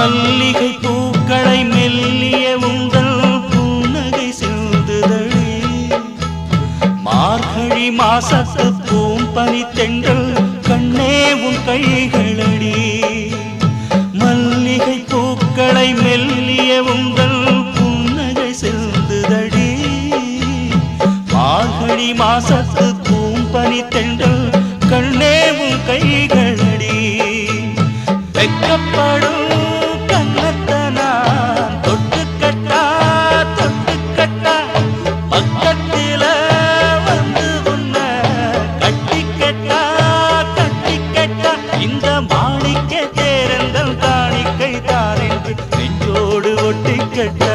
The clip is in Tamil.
மல்லிகை பூக்களை மெல்லிய உங்கள் புன்னகை சிந்துதழி மார்கழி மாசத்து பூம்பனி தென்றல் கண்ணே உன் கைகளடி மல்லிகை பூக்களை மெல்லிய உங்கள் புன்னகை சிந்துதழி மார்கழி மாசத்து பூம்பனி தென்றல் கண்ணே உன் கைகளடி வெக்கப்படும் கண்ணத்தனா தொட்டுக்கட்டா தொட்டுக்கட்டா பக்கத்தில வந்து உன்ன கட்டிக்கட்டா கட்டிக்கட்டா இந்த மாணிக்க தேரந்தல் காணிக்கை தான் என்று நெஞ்சோடு ஒட்டிக்கட்டா